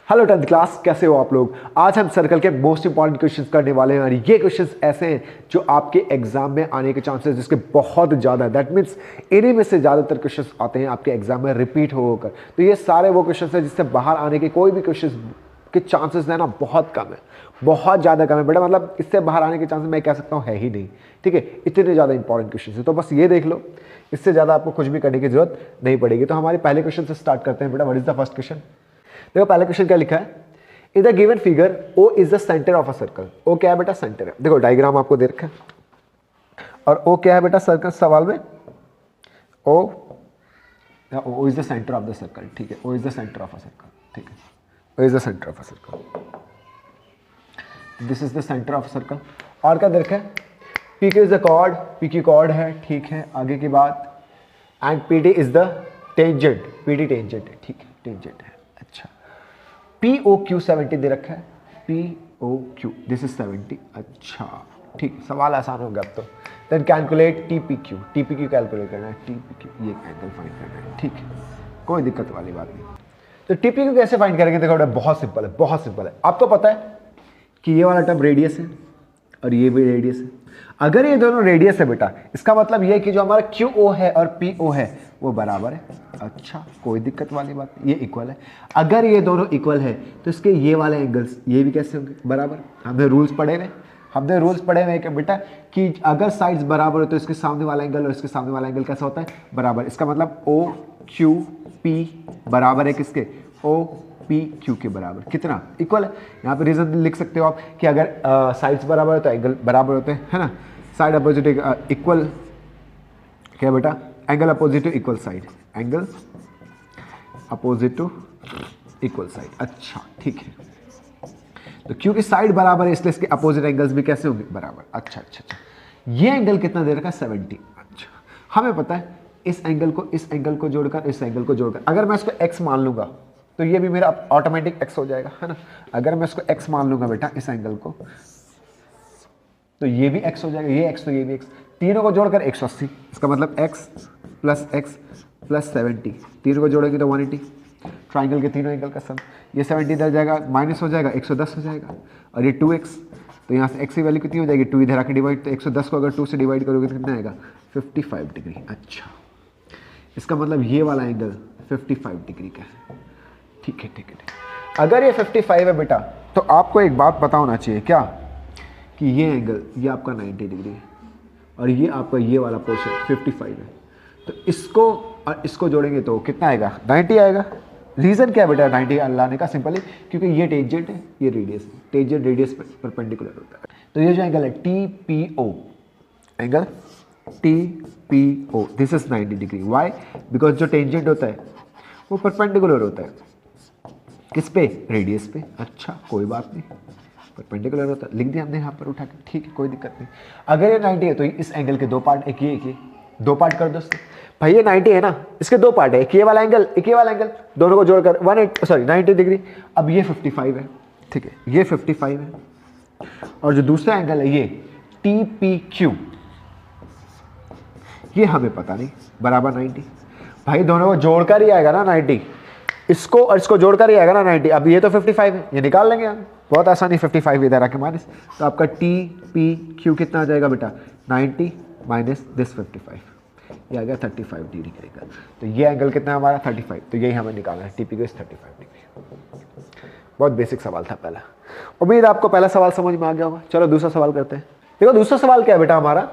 Hello 10th class, कैसे हो आप लोग। आज हम सर्कल के मोस्ट इंपॉर्टेंट क्वेश्चंस करने वाले हैं और ये क्वेश्चंस ऐसे हैं जो आपके एग्जाम में आने के चांसेस जिसके बहुत ज़्यादा है। दैट मीन्स इन्हीं में से ज़्यादातर क्वेश्चंस आते हैं आपके एग्जाम में रिपीट होकर। तो ये सारे वो क्वेश्चंस हैं जिससे बाहर आने के कोई भी क्वेश्चंस के चांसेस है ना बहुत कम है, बहुत ज़्यादा कम है बेटा। मतलब इससे बाहर आने के चांसेस मैं कह सकता हूँ है ही नहीं। ठीक है, इतने ज़्यादा इंपॉर्टेंट क्वेश्चन है, तो बस ये देख लो, इससे ज़्यादा आपको कुछ भी करने की जरूरत नहीं पड़ेगी। तो हमारे पहले क्वेश्चन से स्टार्ट करते हैं बेटा। What is the first question. देखो पहला क्वेश्चन क्या लिखा है। इन the given figure O is the centre of a circle. O क्या है बेटा, सेंटर है। देखो डायग्राम आपको दे रखा है और O क्या है बेटा सर्कल सवाल में। O is the centre of the circle. ठीक है, O is the centre of a circle. ठीक है, O is the centre of a circle. This is the centre of a circle. और क्या दे रखा है, PQ is the chord, PQ chord है। ठीक है, आगे की बात। And PD is the tangent, PD tangent है। ठीक है, टेंजेंट है। अच्छा, POQ 70 दे रखा है। POQ this is 70। अच्छा ठीक है, सवाल आसान हो गया अब तो। Then calculate TPQ, TPQ calculate करना है। TPQ ये एंगल फाइंड करना है। ठीक है, कोई दिक्कत वाली बात नहीं। तो TPQ कैसे फाइंड करेंगे, देखो बहुत सिंपल है, बहुत सिंपल है। आपको पता है कि ये वाला टर्म रेडियस है और ये भी रेडियस है। अगर ये दोनों रेडियस है बेटा, इसका मतलब ये है कि जो हमारा QO है और PO है वो बराबर है। अच्छा, कोई दिक्कत वाली बात नहीं, ये इक्वल है। अगर ये दोनों इक्वल है तो इसके ये वाले एंगल्स ये भी कैसे होंगे, बराबर। हमने रूल्स पढ़े हुए कि बेटा कि अगर साइड्स बराबर हो तो इसके सामने वाला एंगल और इसके सामने वाला एंगल कैसा होता है, बराबर। इसका मतलब OQP बराबर है किसके, OPQ के बराबर। कितना, इक्वल है। यहाँ पे रीजन लिख सकते हो आप कि अगर साइड्स बराबर है तो एंगल बराबर होते हैं, है ना। साइड अपोजिट इक्वल क्या बेटा, angle opposite to equal side, angle opposite to equal side. अच्छा ठीक है, तो क्योंकि साइड बराबर है इसलिए इसके अपोजिट एंगल्स भी कैसे होंगे, बराबर। अच्छा अच्छा अच्छा, ये एंगल कितना दे रखा है, 70। अच्छा, हमें पता है इस एंगल को जोड़कर इस एंगल को जोड़कर अगर मैं इसको x मान लूंगा तो ये भी मेरा ऑटोमेटिक x हो जाएगा, है ना। अगर मैं इसको x मान लूंगा बेटा इस एंगल को, तो ये भी x हो जाएगा, ये x तो ये भी x, तीनों को जोड़कर 180। इसका मतलब x प्लस 70, तीनों को जोड़ेंगे तो 180। ट्राइंगल के तीनों एंगल का सम, ये 70 इधर जाएगा, माइनस हो जाएगा, 110 हो जाएगा। और ये 2x, तो यहाँ से x की वैल्यू कितनी हो जाएगी, 2 इधर आके डिवाइड, तो 110 को अगर 2 से डिवाइड करोगे तो कितना आएगा, 55 डिग्री। अच्छा, इसका मतलब ये वाला एंगल 55 डिग्री का है। ठीक है ठीक है ठीक है। अगर ये 55 है बेटा तो आपको एक बात पता होना चाहिए, क्या, कि ये एंगल ये आपका 90 डिग्री है और ये आपका ये वाला पोर्शन 55 है। तो इसको और इसको जोड़ेंगे तो कितना आएगा, 90 आएगा। रीज़न क्या है बेटा 90 लाने का, सिंपली क्योंकि ये टेंजेंट है, ये रेडियस है, टेंजेंट रेडियस परपेंडिकुलर होता है। तो ये जो एंगल है TPO, angle TPO this is 90 degree. Why, because जो टेंजेंट होता है वो परपेंडिकुलर होता है किस पे, रेडियस पे। अच्छा कोई बात नहीं, परपेंडिकुलर होता है, लिख दिया हमने यहाँ पर उठा के। ठीक है, कोई दिक्कत नहीं। अगर ये 90 है तो इस एंगल के दो पार्ट, एक ये दो पार्ट कर दो इसके। भाई ये 90 है ना, इसके दो पार्ट है, एक ये वाला एंगल, एक ये वाला एंगल, दोनों को जोड़कर 90 डिग्री। अब ये 55 है, ठीक है, ये 55 है और जो दूसरा एंगल है ये TPQ, ये हमें पता नहीं, बराबर 90। भाई दोनों को जोड़कर ही आएगा ना 90, इसको और इसको जोड़कर ही आएगा ना 90। अब ये तो 55 है, ये निकाल लेंगे हम, बहुत आसानी। 55 इधर आके माइनस, तो आपका TPQ कितना आ जाएगा बेटा, 90 माइनस दिस 55, ये आ गया 35 डिग्री का एंगल। तो ये एंगल कितना है हमारा, 35। तो यही हमें निकालना है, TPQ इज 35 डिग्री। बहुत बेसिक सवाल था पहला, उम्मीद आपको पहला सवाल समझ में आ गया होगा। चलो दूसरा सवाल करते हैं। देखो दूसरा सवाल क्या है बेटा हमारा,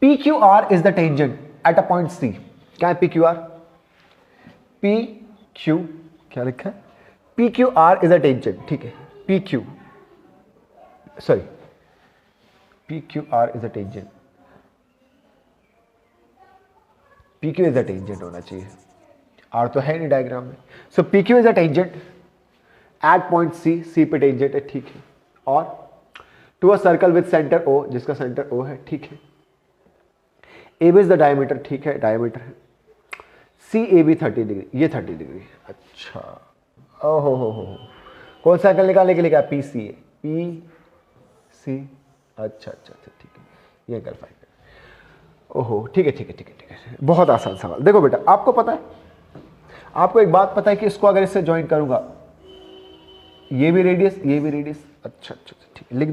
PQR is the tangent at a point C। क्या है PQR, PQ क्या लिखा है, PQR इज अ टेंजेंट। ठीक है, PQR is a tangent, PQ is a tangent होना चाहिए, R तो है नहीं डायग्राम में। So PQ is a tangent at point C पे टेंजेंट है। ठीक है, और to a circle with centre O, जिसका सेंटर O है। ठीक है, AB इज द डायमीटर। ठीक है, डायमीटर है। CAB 30 डिग्री, ये 30 डिग्री। अच्छा, ओहो हो, कौन सा एंगल निकालने के लिए क्या, PCA, PC। अच्छा अच्छा अच्छा ठीक है, ये एंगल फाइंड कर। ओहो ठीक है, बहुत आसान सवाल। देखो बेटा आपको पता है, आपको एक बात पता है कि इसको अगर इससे ज्वाइन करूंगा ये भी रेडियस, ये भी रेडियस। अच्छा अच्छा ठीक है, लिख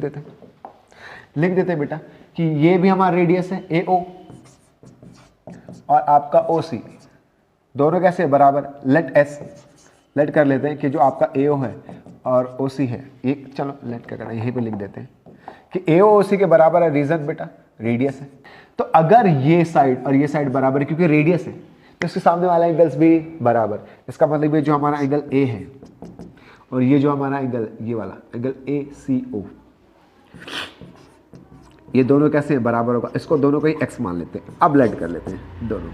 देते हैं बेटा कि ये भी हमारा रेडियस है AO और आपका OC, दोनों कैसे बराबर। लेट कर लेते हैं कि जो आपका AO है और OC है, ये चलो लेट क्या करना, यहीं पे लिख देते हैं कि AO OC के बराबर है। रीजन बेटा रेडियस है, तो अगर ये साइड और ये साइड बराबर है क्योंकि रेडियस है, तो इसके सामने वाला एंगल्स भी बराबर। इसका मतलब ये जो हमारा एंगल A है और ये जो हमारा एंगल, ये वाला एंगल ACO, ये दोनों कैसे हैं, बराबर होगा। इसको दोनों को ही x मान लेते हैं। अब लेट कर लेते हैं दोनों।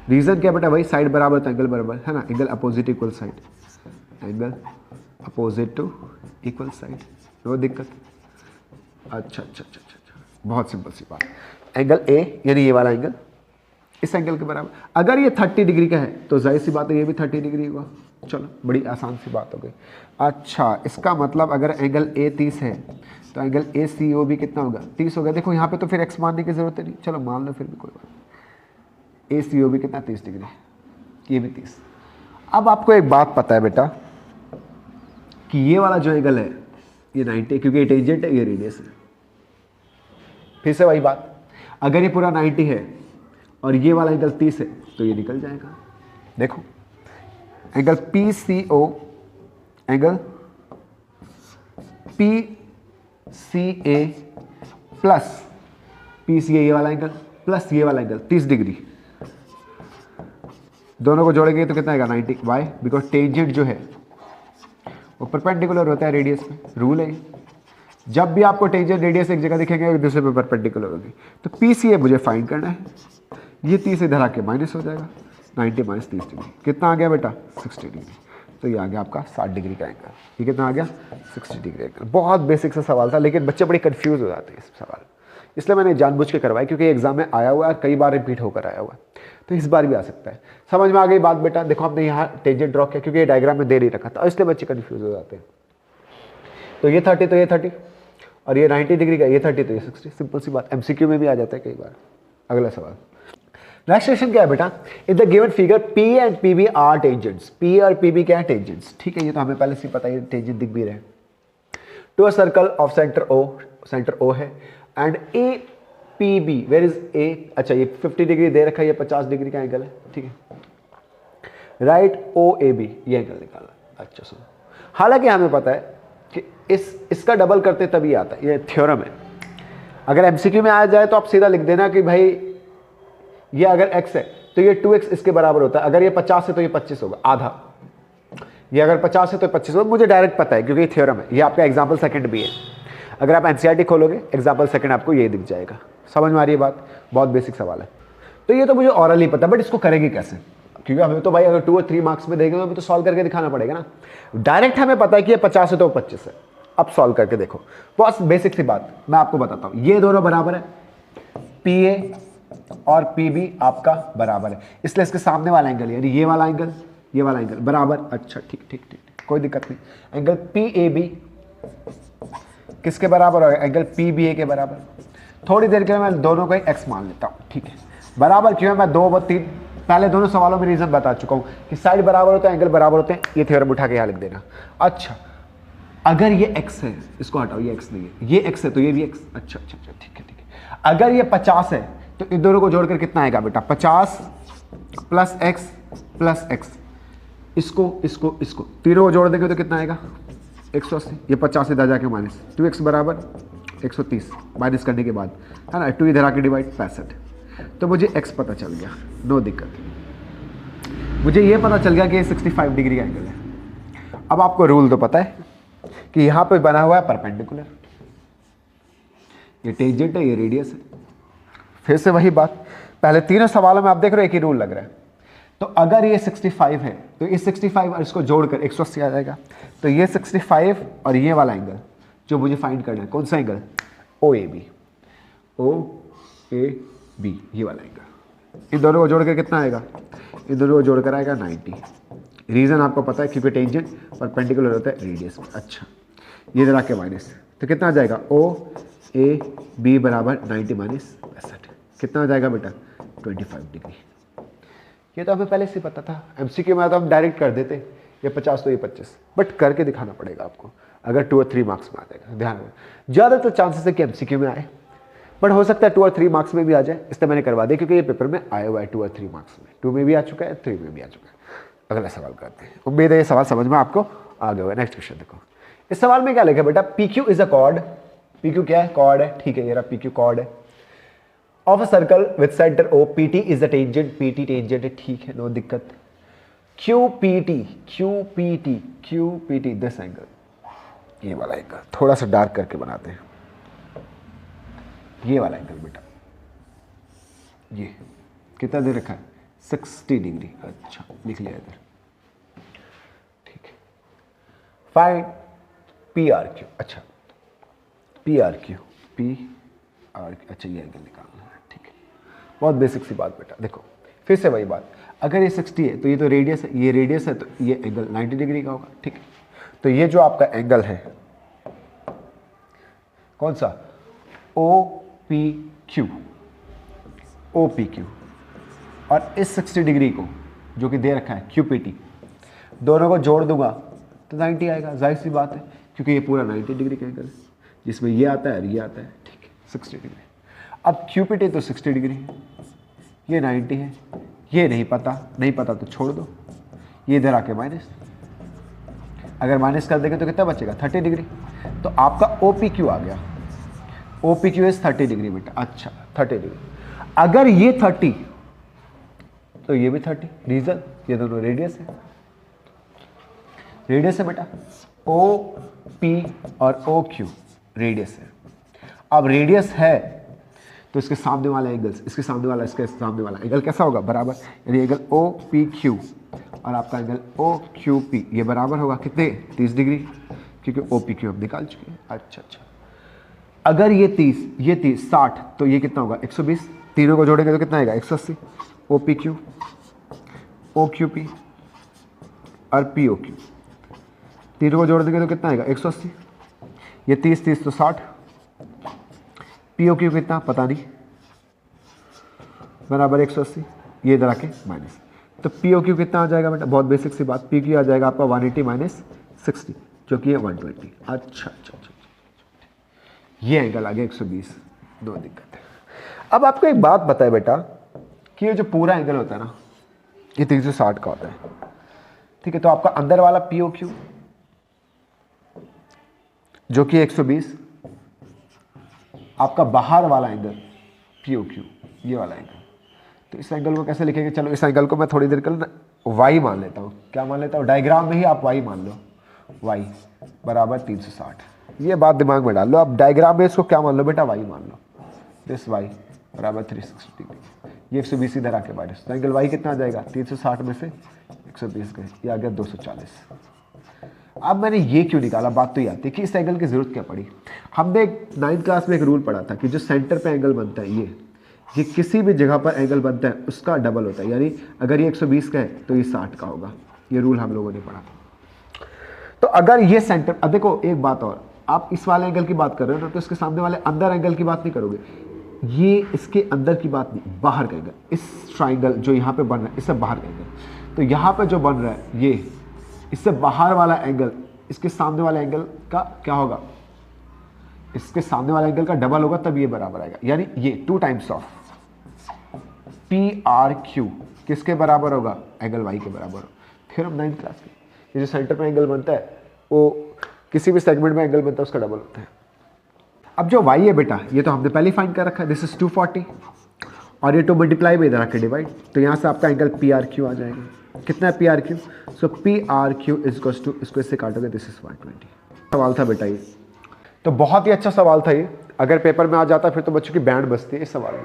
रीजन क्या बेटा, वही साइड बराबर तो एंगल बराबर है ना, angle opposite equal side, angle opposite to equal side, वो दिक्कत। अच्छा, बहुत सिंपल सी बात। एंगल A यानी ये वाला एंगल इस एंगल के बराबर। अगर ये 30 डिग्री का है तो जाहिर सी बात है ये भी 30 डिग्री होगा। चलो बड़ी आसान सी बात हो गई। अच्छा, इसका मतलब अगर एंगल A 30 है तो एंगल ACO भी कितना होगा, 30 होगा। देखो यहाँ पे तो फिर x मानने की जरूरत नहीं, चलो मान लो फिर भी कोई बात। ACO भी कितना, 30 डिग्री, ये भी 30। अब आपको एक बात पता है बेटा कि ये वाला जो एंगल है ये 90, क्योंकि ये टेंजेंट है, ये रेडियस है। फिर से वही बात, अगर ये पूरा 90 है और ये वाला एंगल 30 है तो ये निकल जाएगा। देखो angle PCO, angle PCA plus PCA ये वाला एंगल प्लस ये वाला एंगल 30 डिग्री, दोनों को जोड़ेंगे तो कितना आएगा 90। वाई, बिकॉज टेंजेंट जो है वो परपेंडिकुलर होता है रेडियस में। रूल है, जब भी आपको टेंजेंट रेडियस एक जगह दिखेंगे एक दूसरे पे परपेंडिकुलर होगी। तो PCA मुझे फाइंड करना है, ये 30 इधर आके माइनस हो जाएगा, 90 माइनस 30 डिग्री कितना आ गया बेटा 60 डिग्री। तो ये आ गया आपका 60 डिग्री का एंगल। ये कितना आ गया 60 डिग्री एंगल। बहुत बेसिक सा सवाल था, लेकिन बच्चे बड़े कंफ्यूज हो जाते हैं इस सवाल, इसलिए मैंने जानबूझ के करवाई क्योंकि एग्जाम में आया हुआ है और कई बार रिपीट होकर आया हुआ है, तो इस बार भी आ सकता है। समझ में आ गई बात बेटा। देखो हमने यहाँ टेंजेंट ड्रॉ किया क्योंकि ये डायग्राम में दे नहीं रखा था, इसलिए बच्चे कंफ्यूज हो जाते हैं। तो ये 30 तो ये 30 और ये 90 डिग्री का, ये 30 तो ये 60। सिंपल सी बात, MCQ में भी आ जाता है कई बार। अगला सवाल, नेक्स्ट क्वेश्चन क्या है बेटा, in the given figure P and PB are tangents. P और PB क्या है, टेंजेंट्स। ठीक है, ये तो हमें पहले से पता है, टेंजेंट दिख भी रहे। To a circle of centre O, centre O है, and APB where is A। अच्छा, ये 50 डिग्री दे रखा है, ये 50 डिग्री का एंगल है। ठीक है, राइट OAB, ये एंगल निकालना। अच्छा सुनो, हालांकि हमें पता है कि इसका डबल करते तभी आता है, ये थ्योरम है। अगर MCQ में आ जाए तो आप सीधा लिख देना कि भाई ये अगर x है तो ये 2x इसके बराबर होता है, अगर ये 50 है तो ये 25 होगा, आधा। ये अगर 50 है तो 25 होगा, मुझे डायरेक्ट पता है क्योंकि ये थ्योरम है। ये आपका एग्जाम्पल सेकंड भी है, अगर आप NCERT खोलोगे एग्जाम्पल सेकंड आपको ये दिख जाएगा। समझ में आ रही है बात, बहुत बेसिक सवाल है। तो ये तो मुझे ऑरली पता है, बट इसको करेंगे कैसे, क्योंकि हमें तो भाई अगर 2 और 3 मार्क्स में देंगे तो हमें तो सॉल्व करके दिखाना पड़ेगा ना। डायरेक्ट हमें पता है कि ये 50 है तो 25 है। अब सॉल्व करके देखो, बहुत बेसिक सी बात मैं आपको बताता हूँ। ये दोनों बराबर है, PA और PB आपका बराबर है, इसलिए इसके सामने वाला एंगल यानी ये वाला एंगल, ये वाला एंगल बराबर। अच्छा ठीक ठीक ठीक, कोई दिक्कत नहीं। एंगल PAB किसके बराबर होगा, एंगल PBA के बराबर। थोड़ी देर के लिए मैं दोनों को एक x मान लेता हूँ। ठीक है, बराबर क्यों है, मैं 2 व 3 पहले दोनों सवालों में रीजन बता चुका हूँ कि साइड बराबर होता है, एंगल बराबर होते हैं। ये थ्योरम उठा के यहाँ लिख देना। अच्छा, अगर ये x है, इसको हटाओ, ये x नहीं है, ये x है तो ये भी x। अच्छा अच्छा अच्छा ठीक है ठीक है। अगर ये 50 है तो इन दोनों को जोड़कर कितना आएगा बेटा, 50 प्लस x प्लस x। इसको तीनों को जोड़ देंगे तो कितना आएगा 180। ये 50 इधर जाके माइनस, 2x बराबर 130 माइनस करने के बाद, है ना, 2 इधर आके डिवाइड 65। तो मुझे x पता चल गया, नो दिक्कत। मुझे ये पता चल गया कि ये 65 डिग्री का एंगल है। अब आपको रूल तो पता है कि यहाँ पे बना हुआ है परपेंडिकुलर, ये टेंजेंट है, ये रेडियस है। फिर से वही बात, पहले तीनों सवालों में आप देख रहे हो एक ही रूल लग रहा है। तो अगर ये 65 है तो इस 65 और इसको जोड़कर 180 आ जाएगा। तो ये 65 और ये वाला एंगल जो मुझे फाइंड करना है, कौन सा एंगल, OAB, ये वाला एंगल। इन दोनों को जोड़कर कितना आएगा, इन दोनों को जोड़कर आएगा 90। रीजन आपको पता है क्योंकि टेंजेंट परपेंडिकुलर होता है रेडियस में। अच्छा, ये इधर आके माइनस, तो कितना आ जाएगा OAB बराबर 90 माइनस 65, कितना आ जाएगा बेटा 25 डिग्री। ये तो हमें पहले से पता था, MCQ में तो हम डायरेक्ट कर देते ये 50 तो ये 25, बट करके दिखाना पड़ेगा आपको अगर 2 और 3 मार्क्स में आ जाएगा। ध्यान में ज़्यादातर चांसेस है कि एमसीक्यू में आए, बट हो सकता है 2 और 3 मार्क्स में भी आ जाए, इसलिए मैंने करवा दिया क्योंकि ये पेपर में आया हुआ है 2 और 3 मार्क्स में, 2 में भी आ चुका है, 3 में भी आ चुका है। अगला सवाल करते हैं, उम्मीद है ये सवाल समझ में आपको आ गया होगा। नेक्स्ट क्वेश्चन देखो, इस सवाल में क्या लिखा है बेटा, PQ is a cord, PQ क्या है, कॉर्ड है, ठीक है, ये रहा PQ कॉर्ड है, of a circle with centre O, PT is the tangent, PT tangent है, ठीक है, नो दिक्कत। QPT दिस एंगल, ये वाला एंगल थोड़ा सा डार्क करके बनाते हैं, ये वाला एंगल बेटा, ये कितना दे रखा है 60 डिग्री, अच्छा लिख लिया इधर, ठीक है। फाइंड PRQ, अच्छा PRQ, अच्छा ये एंगल निकालना है, ठीक है, बहुत बेसिक सी बात बेटा। देखो फिर से वही बात, अगर ये 60 है तो ये तो रेडियस है, ये रेडियस है तो ये एंगल 90 डिग्री का होगा, ठीक है। तो ये जो आपका एंगल है कौन सा, OPQ, और इस 60 डिग्री को जो कि दे रखा है QPT, दोनों को जोड़ दूंगा तो 90 आएगा, जाहिर सी बात है, क्योंकि ये पूरा 90 डिग्री का एंगल है, जिसमें ये आता है और ये आता है, ठीक है, 60 डिग्री। अब QPT तो 60 डिग्री है, ये 90 है, ये नहीं पता तो छोड़ दो, ये इधर आके माइनस, अगर माइनस कर देंगे तो कितना बचेगा 30 डिग्री, तो आपका OPQ आ गया, OPQ इज 30 डिग्री बेटा, अच्छा 30 डिग्री। अगर ये 30 तो ये भी 30, रीजन ये दोनों रेडियस है बेटा, OP और OQ रेडियस है। अब रेडियस है तो इसके सामने वाला एंगल्स, इसके सामने वाला एंगल कैसा होगा, बराबर, यानी एंगल OPQ और आपका एंगल OQP ये बराबर होगा कितने, 30 डिग्री, क्योंकि OPQ हम निकाल चुके हैं। अच्छा, अगर ये 30 60 तो ये कितना होगा 120, तीनों को जोड़ेंगे तो कितना आएगा 180, OPQ OQP और POQ, तीनों को जोड़ देंगे तो कितना आएगा 180, ये 30 तो 60, POQ कितना पता नहीं, बराबर 180, ये इधर आके माइनस, तो POQ कितना आ जाएगा बेटा, बहुत बेसिक सी बात, PQ आ जाएगा आपका 180 माइनस 60 जो कि है 120। अच्छा, ये एंगल आ गया 120, दो दिक्कत है। अब आपको एक बात बताए बेटा कि ये जो पूरा एंगल होता है ना, ये 360 का होता है, ठीक है, तो आपका अंदर वाला POQ जो कि 120, आपका बाहर वाला एंगल POQ ये वाला एंगल, तो इस एंगल को कैसे लिखेंगे, चलो इस एंगल को मैं थोड़ी देर के लिए y मान लेता हूँ, क्या मान लेता हूँ, डायग्राम में ही आप y मान लो, y बराबर 360, ये बात दिमाग में डाल लो, आप डायग्राम में इसको क्या मान लो बेटा, y मान लो, दिस y बराबर 360 डिग्री, ये 120 इधर आके माइनस, तो एंगल y कितना आ जाएगा 360 में से 120 गए, ये आ गया 240। अब मैंने ये क्यों निकाला, बात तो ये आती है कि इस एंगल की जरूरत क्या पड़ी। हमने 9th क्लास में एक रूल पढ़ा था कि जो सेंटर पे एंगल बनता है ये किसी भी जगह पर एंगल बनता है उसका डबल होता है, यानी अगर ये 120 का है तो ये 60 का होगा, ये रूल हम लोगों ने पढ़ा था। तो अगर ये सेंटर, अब देखो एक बात और, आप इस वाले एंगल की बात कर रहे हो ना, तो इसके सामने वाले अंदर एंगल की बात नहीं करोगे, ये इसके अंदर की बात नहीं, बाहर का एंगल, इस ट्राइंगल जो यहाँ पे बन रहा है इससे बाहर का एंगल, तो यहाँ पे जो बन रहा है ये इससे बाहर वाला एंगल इसके सामने वाले एंगल का क्या होगा, इसके सामने वाले एंगल का डबल होगा, तब ये बराबर आएगा, यानी ये 2 टाइम्स ऑफ PRQ किसके बराबर होगा, एंगल y के बराबर हो। फिर हम 9th क्लास के, ये जो सेंटर पे एंगल बनता है वो किसी भी सेगमेंट में एंगल बनता है उसका डबल होता है। अब जो y है बेटा ये तो हमने पहले फाइंड कर रखा है, दिस इज 240 और ये 2 मल्टीप्लाई में इधर आके डिवाइड, तो यहाँ से आपका एंगल PRQ आ जाएगा, कितना है PRQ, so PRQ is equals to, इसको इससे काटोगे दिस इज 120। सवाल था बेटा ये, तो बहुत ही अच्छा सवाल था ये, अगर पेपर में आ जाता फिर तो बच्चों की बैंड बजती है इस सवाल में,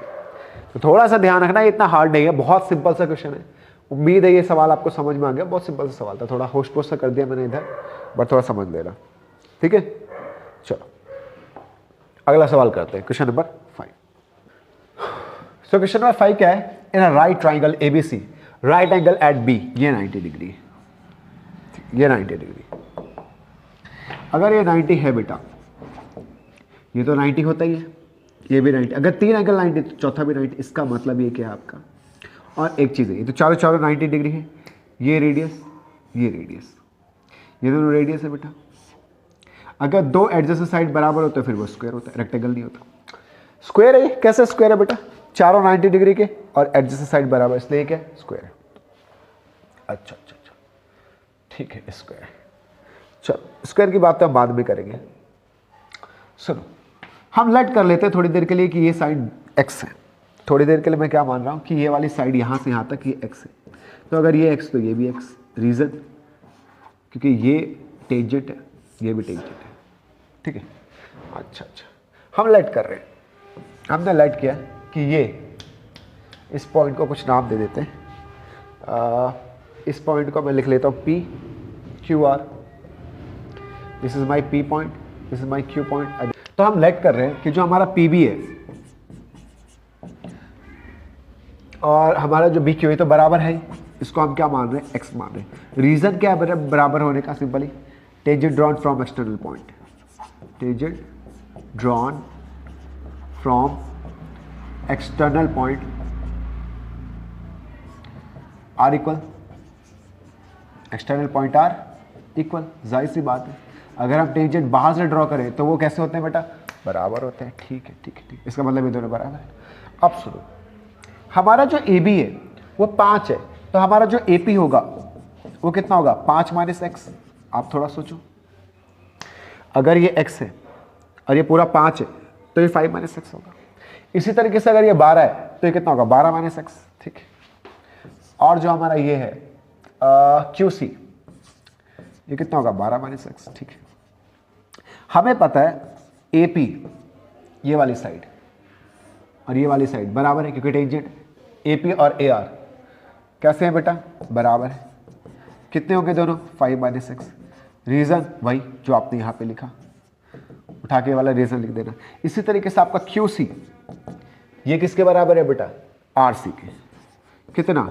तो थोड़ा सा ध्यान रखना, ये इतना हार्ड नहीं है, बहुत सिंपल सा क्वेश्चन है। उम्मीद है ये सवाल आपको समझ में आ गया, बहुत सिंपल सा सवाल था, थोड़ा होश पोस्ट सा कर दिया मैंने इधर, बट थोड़ा समझ लेना, ठीक है। चलो अगला सवाल करते हैं, question number 5। So question number 5 क्या है, in a right triangle ABC, right angle at B, ये 90 डिग्री, ये 90 डिग्री, अगर ये 90 है बेटा, ये तो 90 होता ही है, ये भी 90, अगर 3 एंगल 90 तो चौथा भी 90, इसका मतलब ये क्या है आपका, और एक चीज़ है, ये तो चारों 90 डिग्री है, ये रेडियस, ये दोनों रेडियस है बेटा। अगर दो एडजेसेंट साइड बराबर होते हैं फिर वो स्क्वायर होता है, रेक्टेंगल नहीं होता। स्क्वायर है, कैसे स्क्वायर है बेटा? चारों 90 डिग्री के और एडजेसेंट साइड बराबर, इसलिए क्या स्क्वायर है। अच्छा अच्छा अच्छा, ठीक है स्क्वायर। चलो स्क्वायर की बात तो हम बाद में करेंगे। सुनो, हम लेट कर लेते हैं थोड़ी देर के लिए कि ये साइड एक्स है। थोड़ी देर के लिए मैं क्या मान रहा हूँ कि ये वाली साइड यहाँ से यहाँ तक ये एक्स है, तो अगर ये एक्स तो ये भी एक्स। रीज़न क्योंकि ये टेंजेंट है, ये भी टेंजेंट है, ठीक है। अच्छा अच्छा, हम लेट कर रहे हैं। हमने लेट किया कि ये इस पॉइंट को कुछ नाम दे देते हैं। इस पॉइंट को मैं लिख लेता हूँ P Q R. This is my P point, this is my Q point. तो हम लेट कर रहे हैं कि जो हमारा पी बी है और हमारा जो बी क्यू है तो बराबर है, इसको हम क्या मान रहे हैं? एक्स मान रहे हैं। रीजन क्या है बराबर होने का? Simply tangent drawn from external point, tangent drawn from external point are equal, external point are equal. जाहिर सी बात है, अगर हम टेंजेंट बाहर से ड्रॉ करें तो वो कैसे होते हैं बेटा? बराबर होते हैं। ठीक है ठीक है ठीक है, इसका मतलब ये दोनों बराबर है। अब सुनो, हमारा जो ए बी है वो 5 है, तो हमारा जो ए पी होगा वो कितना होगा? 5 माइनस एक्स। आप थोड़ा सोचो, अगर ये x है और ये पूरा 5 है तो ये 5 माइनस एक्स होगा। इसी तरीके से अगर ये 12 है तो ये कितना होगा? 12 माइनस एक्स, ठीक है। और जो हमारा ये है क्यू सी, ये कितना होगा? 12 माइनस एक्स, ठीक है। हमें पता है ए पी ये वाली साइड और ये वाली साइड बराबर है क्योंकि टेंजेंट ए पी और ए आर कैसे हैं बेटा? बराबर है। कितने होंगे दोनों? 5 माइनस एक्स। रीज़न वही जो आपने यहाँ पे लिखा, उठा के वाला रीज़न लिख देना। इसी तरीके से आपका क्यू सी, ये किसके बराबर है बेटा? आर सी के। कितना?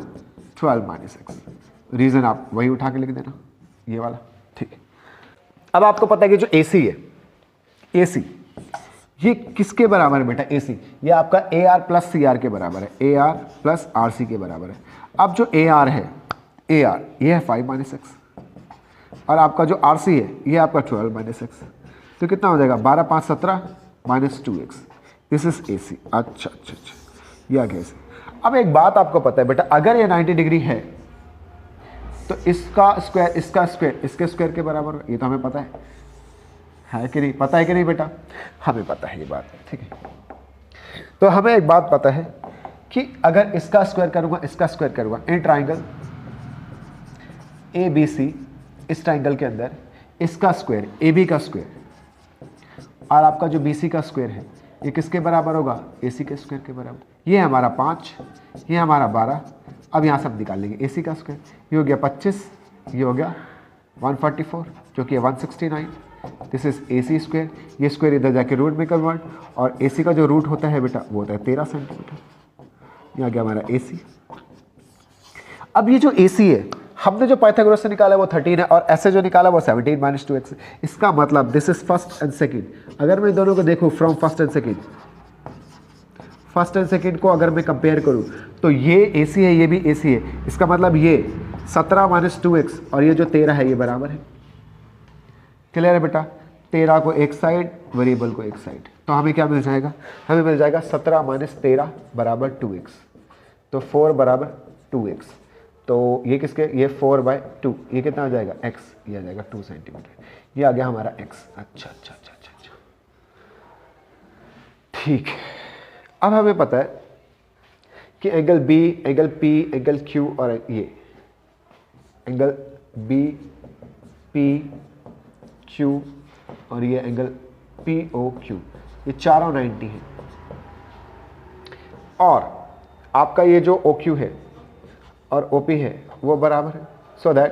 12 माइनस एक्स। रीज़न आप वही उठा के लिख देना, ये वाला, ठीक है। अब आपको पता है कि जो ए सी है, ए सी ये किसके बराबर है बेटा? ए सी ये आपका A R plus C R के बराबर है, A R plus R C के बराबर है। अब जो ए आर है, ए आर ये है 5 माइनस एक्स और आपका जो आर सी है ये आपका 12 माइनस एक्स। तो कितना हो जाएगा? 12 5 17 minus 2x। This is A C. अच्छा अच्छा अच्छा, ये आ गया ऐसे। अब एक बात आपको पता है बेटा, अगर ये 90 डिग्री है तो इसका स्क्वायर इसका स्क्वायर इसके स्क्वायर के बराबर, ये तो हमें पता है कि नहीं? पता है कि नहीं बेटा? हमें पता है ये बात, ठीक है। तो हमें एक बात पता है कि अगर इसका स्क्वायर करूंगा, इसका स्क्वायर करूंगा इन ट्राइंगल ए बी सी, इस ट्राइंगल के अंदर इसका स्क्वायर ए बी का स्क्वायर और आपका जो बी सी का स्क्वायर है ये किसके बराबर होगा? ए सी के स्क्वायर के बराबर। ये हमारा 5, ये हमारा 12। अब यहाँ सब निकाल लेंगे। ए सी का स्क्वायर ये हो गया 25, ये हो गया 144 जो कि 169। This is A C square. ये स्क्वायर इधर जाके रूट में कन्वर्ट, और ए सी का जो रूट होता है बेटा वो होता है 13 सेंटीमीटर। ये आ गया हमारा ए सी। अब ये जो ए सी है, हमने जो पाइथागोरस से निकाला वो 13 है और ऐसे जो निकाला वो 17 माइनस 2x। इसका मतलब this is first and second. अगर मैं दोनों को देखूं from first and second, first and second को अगर मैं कंपेयर करूं तो ये AC है, ये भी AC है। इसका मतलब ये 17 माइनस 2x और ये जो 13 है ये बराबर है। क्लियर है बेटा? 13 को एक साइड, वेरिएबल को एक साइड, तो हमें क्या मिल जाएगा? हमें मिल जाएगा 17 माइनस 13 बराबर 2x। तो 4 बराबर 2x। तो ये किसके? ये 4/2। ये कितना आ जाएगा? x। ये आ जाएगा 2 सेंटीमीटर। ये आ गया हमारा x। अच्छा अच्छा अच्छा अच्छा अच्छा, ठीक है। अब हमें पता है कि angle B, angle P, angle Q और ये एंगल B, P, Q और ये एंगल POQ, ये चारों 90 हैं। और आपका ये जो OQ है और OP है वो बराबर है। सो दैट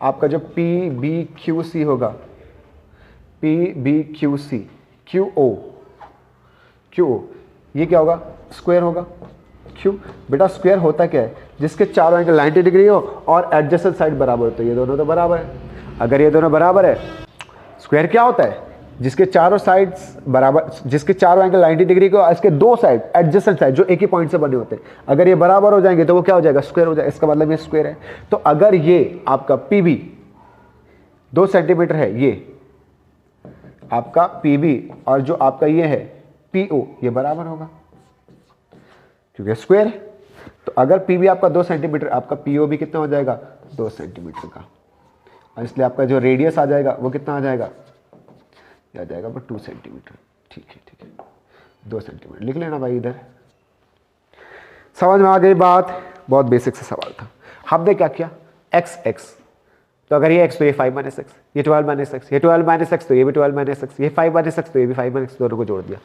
आपका जो PBQC होगा, PBQC QO ये क्या होगा? स्क्वायर होगा। क्यों बेटा? स्क्वायर होता क्या है? जिसके चारों एंगल 90 डिग्री हो और एडजेसेंट साइड बराबर हो, तो ये दोनों तो बराबर है। अगर ये दोनों बराबर है, स्क्वायर क्या होता है? जिसके चारों साइड्स बराबर, जिसके चारों एंगल 90 डिग्री को, इसके दो साइड एडजेसेंट साइड जो एक ही पॉइंट से बने होते हैं, अगर ये बराबर हो जाएंगे तो वो क्या हो जाएगा? स्क्वायर हो जाएगा। इसका मतलब ये स्क्वायर है। तो अगर ये आपका PB 2 सेंटीमीटर है ये आपका PB और जो आपका ये है PO, ये बराबर होगा क्योंकि स्क्वायर है। तो अगर PB आपका 2 सेंटीमीटर, आपका PO भी कितना हो जाएगा 2 सेंटीमीटर का, और इसलिए आपका जो रेडियस आ जाएगा वो कितना आ जाएगा, ये आ जाएगा 2 सेंटीमीटर। ठीक है 2 सेंटीमीटर लिख लेना भाई इधर। समझ में आ गई बात, बहुत बेसिक सा सवाल था। हमने क्या किया, x, तो अगर ये x तो ये 5 - x, ये 12 - x, ये 12 - x तो ये भी 12 - x, ये 5 - x तो ये भी 5 - x, दोनों को जोड़ दिया,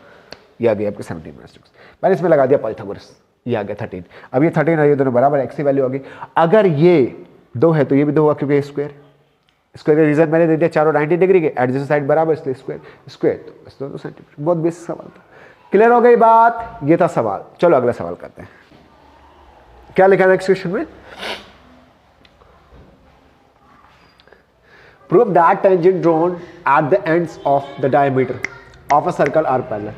ये आ गया आपके 17 - 6। मैंने इसमें लगा दिया पाइथागोरस, ये आ गया 13। अब ये 13 है, ये दोनों बराबर, x की वैल्यू आ गई। अगर ये 2 है तो ये भी 2 हुआ क्योंकि स्क्वायर का रीजन मैंने दे दिया, चारों 90 डिग्री के, एडजस्ट साइड बराबर, इसलिए स्क्वायर तो बस 2 सेंटीमीटर। बहुत बेसिक सवाल था, क्लियर हो गई बात, ये था सवाल। चलो अगला सवाल करते हैं। क्या लिखा है नेक्स्ट क्वेश्चन में, prove that tangent drawn at the ends of the diameter of a circle are parallel.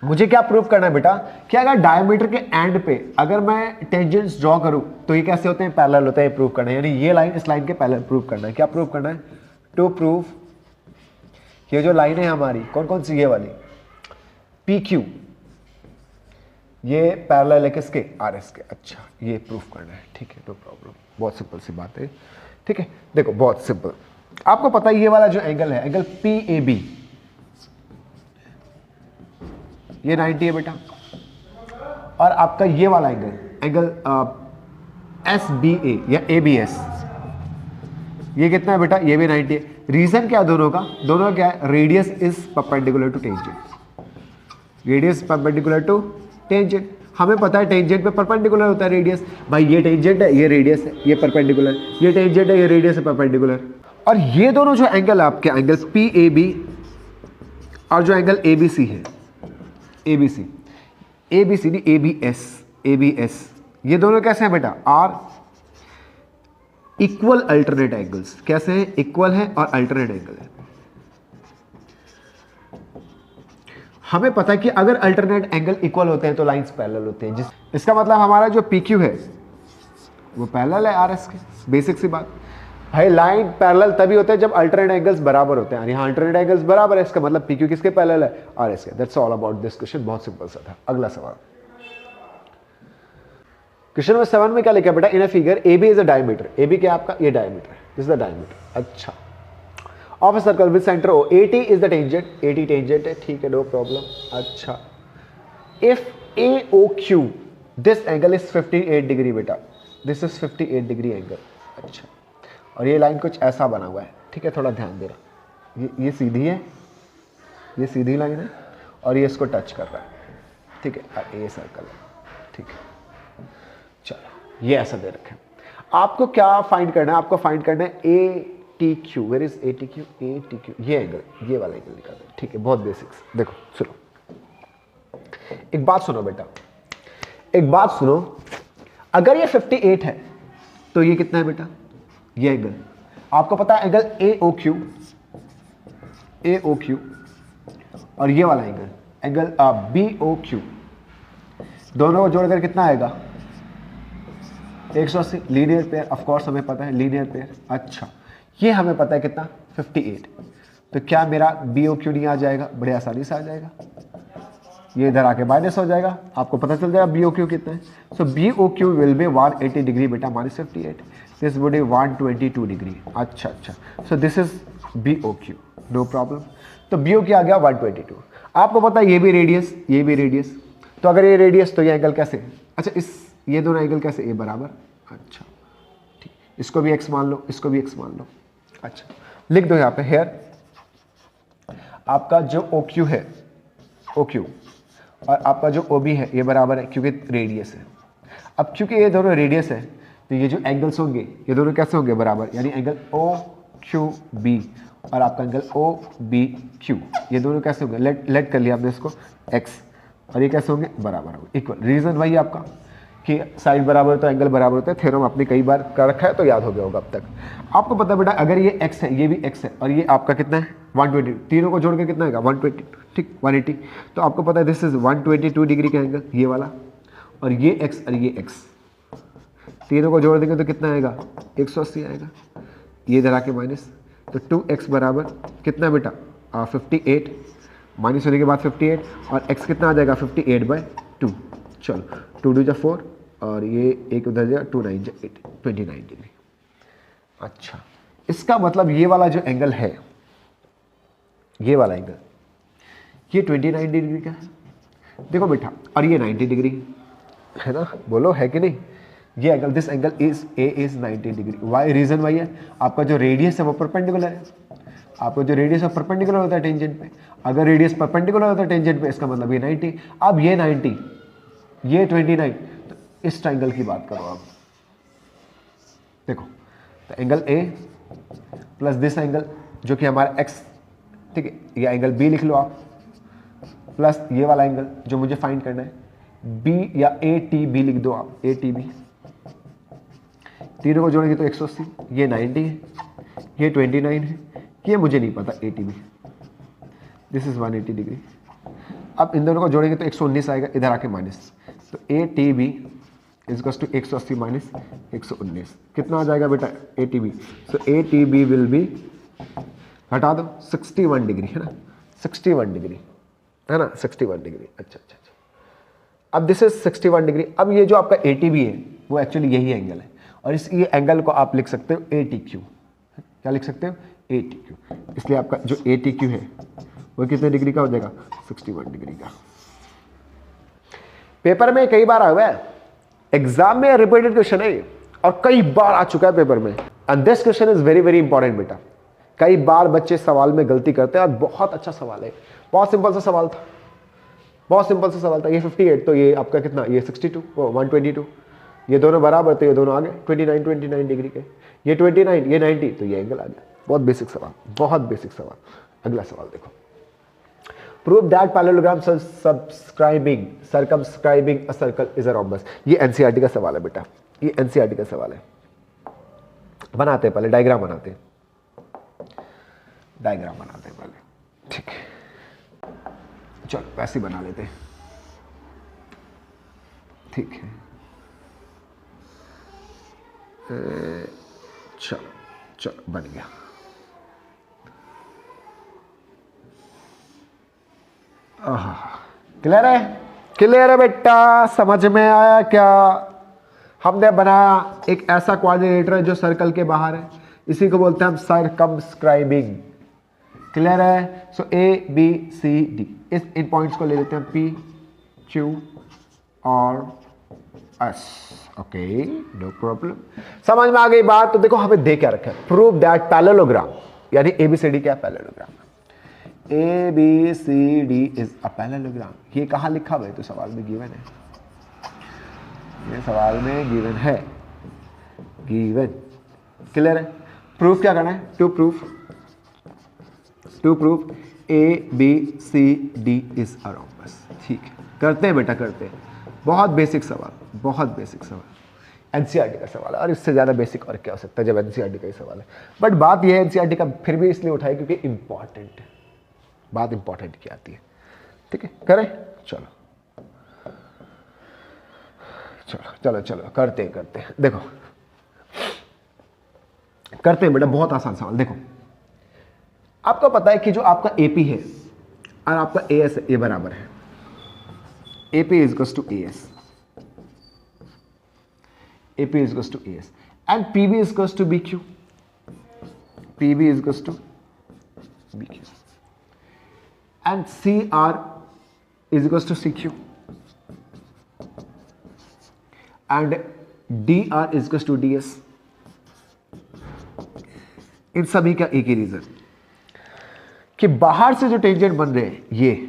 मुझे क्या प्रूव करना है बेटा, कि अगर डायमीटर के एंड पे अगर मैं टेंजेंट्स ड्रॉ करूं तो ये कैसे होते हैं, पैरेलल होते हैं, प्रूव करना है। यानी ये लाइन इस लाइन के पैरेलल प्रूव करना है। क्या प्रूव करना है, टू प्रूव ये जो लाइन है हमारी, कौन कौन सी, ये वाली PQ, ये पैरेलल है किसके, RS के। अच्छा, ये प्रूफ करना है, ठीक है, नो प्रॉब्लम, बहुत सिंपल सी बात है। ठीक है, देखो बहुत सिंपल, आपको पता है ये वाला जो एंगल है, एंगल PAB, ये 90 है बेटा, और आपका ये वाला एंगल SBA या ABS, ये कितना है बेटा, ये भी 90 है। रीजन क्या है दोनों का, दोनों का क्या है, radius is perpendicular to tangent, radius perpendicular to tangent. हमें पता है टेंजेंट पे परपेंडिकुलर होता है रेडियस, भाई ये टेंजेंट है, ये रेडियस है, ये परपेंडिकुलर, ये टेंजेंट है, ये रेडियस है परपेंडिकुलर। और ये दोनों जो एंगल है आपके, एंगल PAB और जो एंगल ABC है, ABC नहीं, ABS, ये दोनों कैसे हैं बेटा, आर इक्वल अल्टरनेट एंगल्स। कैसे हैं, इक्वल है और अल्टरनेट एंगल है। हमें पता है कि अगर अल्टरनेट एंगल इक्वल होते हैं तो लाइंस पैरेलल होते हैं, इसका मतलब हमारा जो PQ है वो पैरेलल है RS के। बेसिक सी बात भाई, लाइन पैरेलल तभी होते हैं जब अल्टरनेट एंगल्स बराबर होते हैं। यहाँ अल्टरनेट एंगल्स बराबर है, इसका मतलब PQ किसके पैरेलल है, RS के। That's all about this question, बहुत सिंपल सा था। अगला सवाल, क्वेश्चन नंबर 7 में क्या लिखा बेटा, in a figure AB is a diameter, AB क्या आपका, ये diameter, this is the diameter. अच्छा, of a circle with centre O, AT is the tangent, AT tangent है, ठीक है, नो प्रॉब्लम। अच्छा, if AOQ this angle is 58 degree बेटा, this is 58 degree angle. अच्छा, और ये लाइन कुछ ऐसा बना हुआ है, ठीक है, थोड़ा ध्यान देना, ये सीधी है, ये सीधी लाइन है और ये इसको टच कर रहा है, ठीक है, ये सर्कल है, ठीक है। चलो ये ऐसा दे रखे, आपको क्या फाइंड करना है, आपको फाइंड करना है ATQ, वेयर इज ATQ, ये एंगल, ये वाला एंगल निकालना है, ठीक है, बहुत बेसिक्स। देखो सुनो, एक बात सुनो बेटा, एक बात सुनो, अगर ये 58 है तो ये कितना है बेटा, ये एंगल आपको पता है, एंगल AOQ और ये वाला एंगल, एंगल BOQ, दोनों को जोड़कर कितना आएगा, 180, लीनियर पेयर, ऑफ कोर्स हमें पता है लीनियर पेयर। अच्छा, ये हमें पता है कितना, 58, तो क्या मेरा BOQ नहीं आ जाएगा, बड़े आसानी से आ जाएगा, ये इधर आके माइनस हो जाएगा, आपको पता चल जाएगा BOQ कितना है। So BOQ will be 180 degree बेटा, minus 58, this would be 122 degree. अच्छा, so this is BOQ, no problem. तो BOQ आ गया 122। आपको पता है ये भी रेडियस, ये भी रेडियस, तो अगर ये रेडियस तो ये एंगल कैसे, अच्छा ये दोनों एंगल कैसे, ये बराबर। अच्छा ठीक, इसको भी x मान लो, इसको भी x मान लो। अच्छा, लिख दो यहाँ पे, हेयर आपका जो OQ है, OQ और आपका जो OB है ये बराबर है क्योंकि रेडियस है। अब क्योंकि ये दोनों रेडियस है तो ये जो एंगल्स होंगे ये दोनों कैसे होंगे, बराबर, यानी एंगल OQB और आपका एंगल OBQ, ये दोनों कैसे होंगे, लेट कर लिया हमने इसको x, और ये कैसे होंगे, बराबर होंगे, इक्वल। रीजन वही आपका कि साइड बराबर तो एंगल बराबर होता है, थ्योरम आपने कई बार कर रखा है तो याद हो गया होगा अब तक। आपको पता है बेटा, अगर ये x है, ये भी x है, और ये आपका कितना है 120, तीनों को जोड़ के कितना आएगा 120, ठीक 180, तो आपको पता है दिस इज 122 डिग्री का एंगल, ये वाला, और ये x और ये x, तीनों को जोड़ देंगे तो कितना आएगा 180 आएगा, ये इधर आके माइनस, तो 2x बराबर कितना बेटा 58, माइनस होने के बाद 58 और x कितना आ जाएगा 58/2। चलो 2 2 जा 4 और ये एक उधर जाएगा 2 9 जा 8, 29 डिग्री। अच्छा, इसका मतलब ये वाला जो एंगल है, ये वाला एंगल, ये 29 डिग्री का है देखो बेटा, और ये 90 डिग्री है ना, बोलो है कि नहीं। ये angle, this angle is A is 90 degree. Why, reason why है, आपका जो रेडियस है वो परपेंडिकुलर है, आपका जो रेडियस है परपेंडिकुलर होता है टेंजेंट पे। अगर रेडियस परपेंडिकुलर होता है टेंजेंट पे, इसका मतलब ये 90। अब ये 90, ये 29, तो इस ट्राइंगल की बात करो आप। देखो तो angle A plus this angle जो कि हमारा एक्स, ठीक है, ये एंगल बी लिख लो आप, प्लस ये वाला एंगल जो मुझे फाइंड करना है बी, या ए टी बी लिख दो आप, ए टी बी। तीनों को जोड़ेंगे तो 180, ये 90 है, ये 29 है, ये मुझे नहीं पता A T B, this is 180 degree. अब इन दोनों को जोड़ेंगे तो 119 आएगा, इधर आके माइनस, तो A T B equals to 180 minus 119 कितना आ जाएगा बेटा A T B. So A T B will be, हटा दो, 61 डिग्री है ना, 61 डिग्री है ना, 61 डिग्री। अच्छा अच्छा अच्छा, अब दिस इज 61 डिग्री। अब ये जो आपका ए टी बी है वो एक्चुअली यही एंगल है, और इस ये एंगल को आप लिख सकते हो ए टी क्यू। क्या लिख सकते हो ए टी क्यू। इसलिए आपका जो ए टी क्यू है वो कितने डिग्री का हो जाएगा 61 डिग्री का। पेपर में कई बार आया है, एग्जाम में रिपीटेड क्वेश्चन है और कई बार आ चुका है पेपर में, and this question is very very important बेटा। कई बार बच्चे सवाल में गलती करते हैं और बहुत अच्छा सवाल है, बहुत सिंपल सा सवाल था, बहुत सिंपल सा सवाल था। ये 58 तो ये आपका कितना, ये 62, 122, ये दोनों बराबर तो ये दोनों आगे 29 डिग्री के, ये 29 ये 90 तो ये एंगल आ गया। बहुत बेसिक सवाल, बहुत बेसिक सवाल। अगला सवाल देखो, prove that parallelogram circumscribing a circle is a rhombus. ये एनसीईआरटी का सवाल है बेटा, ये एनसीईआरटी का सवाल है। बनाते हैं पहले, डायग्राम बनाते हैं, डायग्राम बनाते हैं पहले, ठीक है। चलो वैसे ही बना लेते हैं, ठीक है। चलो चलो बन गया। क्लियर है, क्लियर है बेटा, समझ में आया क्या। हमने बनाया एक ऐसा क्वाड्रिलेटरल जो सर्कल के बाहर है, इसी को बोलते हैं हम सर्कमस्क्राइबिंग। क्लियर है। सो ए बी सी डी, इस इन पॉइंट्स को ले लेते हैं पी क्यू और एस। ओके नो प्रॉब्लम, समझ में आ गई बात। तो देखो हमें दे क्या रखा है, प्रूव दैट पैरेललोग्राम, यानी ए बी सी डी क्या parallelogram, A B C D is a parallelogram. ये कहाँ लिखा हुआ है, तो सवाल में गिवन है, ये सवाल में गिवन है, गिवन। क्लियर है। प्रूफ क्या करना है, to proof A B C D is a rhombus. ठीक है, करते हैं बेटा, करते हैं। बहुत बेसिक सवाल, बहुत बेसिक सवाल, एनसीईआरटी का सवाल है, और इससे ज़्यादा बेसिक और क्या हो सकता है जब एनसीईआरटी का ही सवाल है। बट बात यह है एनसीईआरटी का फिर भी इसलिए उठाई क्योंकि इंपॉर्टेंट है, बात इंपॉर्टेंट की आती है। ठीक है, करें, चलो चलो चलो चलो करते हैं। देखो करते हैं बेटा, बहुत आसान सवाल। देखो आपको पता है कि जो आपका एपी है और आपका एएस है, ये बराबर है। AP is equals to AS, AP is equals to AS, and PB is equals to BQ, PB is equals to BQ, and CR is equals to CQ, and DR is equals to DS। इन सभी का एक ही reason कि बाहर से जो tangent बन रहे हैं, ये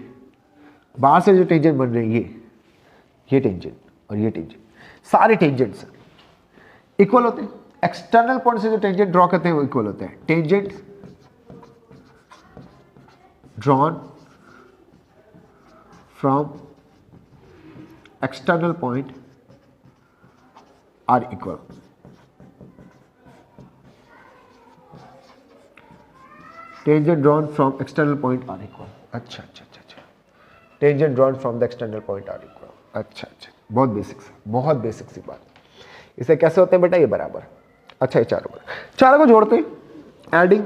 बाहर से जो टेंजेंट बन रहे हैं, ये टेंजेंट और ये टेंजेंट, सारे टेंजेंट्स इक्वल होते हैं। एक्सटर्नल पॉइंट से जो टेंजेंट ड्रॉ करते हैं वो इक्वल होते हैं। Tangent drawn from external point are equal. Tangent drawn from external point are equal. अच्छा अच्छा अच्छा अच्छा, tangent drawn from the external point are equal. अच्छा अच्छा, बहुत बेसिक सी बात। इसे कैसे होते हैं बेटा, ये बराबर। अच्छा ये चारों को जोड़ते हैं, adding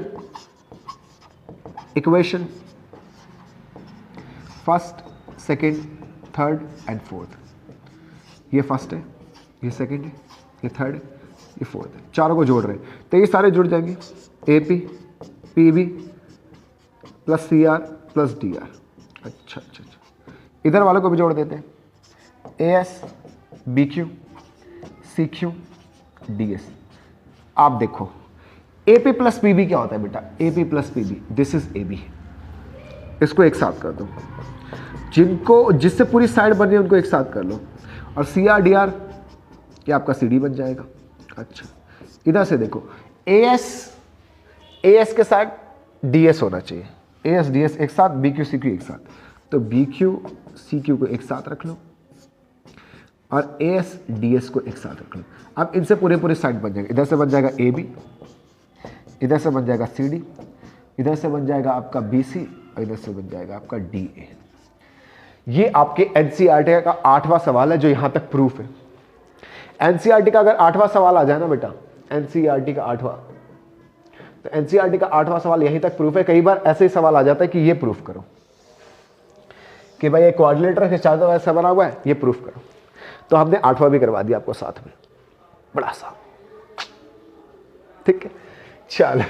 equation first, second, third and fourth. ये फर्स्ट है, ये सेकेंड है, ये थर्ड है, ये फोर्थ है, चारों को जोड़ रहे हैं तो ये सारे जुड़ जाएंगे। A P P B plus C R plus D R. अच्छा अच्छा अच्छा, इधर वालों को भी जोड़ देते हैं। A S B Q C Q D S. आप देखो A P plus P B क्या होता है बेटा? A P plus P B, this is A B. इसको एक साथ कर दो, जिनको जिससे पूरी साइड बन रही है उनको एक साथ कर लो, और सी आर डी आर ये आपका सी डी बन जाएगा। अच्छा, इधर से देखो ए एस के साथ डी एस होना चाहिए, ए एस डी एस एक साथ, बी क्यू सी क्यू एक साथ, तो बी क्यू सी क्यू को एक साथ रख लो और ए एस डी एस को एक साथ रख लो। अब इनसे पूरे साइड बन जाएगा। इधर से बन जाएगा ए बी, इधर से बन जाएगा सी डी, इधर से बन जाएगा आपका बी सी, और इधर से बन जाएगा आपका डी ए। ये आपके एनसीईआरटी का 8वां सवाल है जो यहां तक प्रूफ है। एनसीईआरटी का अगर 8वां सवाल आ जाए ना बेटा, एनसीईआरटी का 8वां, तो एनसीईआरटी का 8वां सवाल यहीं तक प्रूफ है। कई बार ऐसे ही सवाल आ जाता है कि ये प्रूफ करो कि भाई ये कोऑर्डिनेटर के चारों ऐसा बना हुआ है, ये प्रूफ करो। तो हमने 8वां भी करवा दिया आपको साथ में, बड़ा सा, ठीक है। चल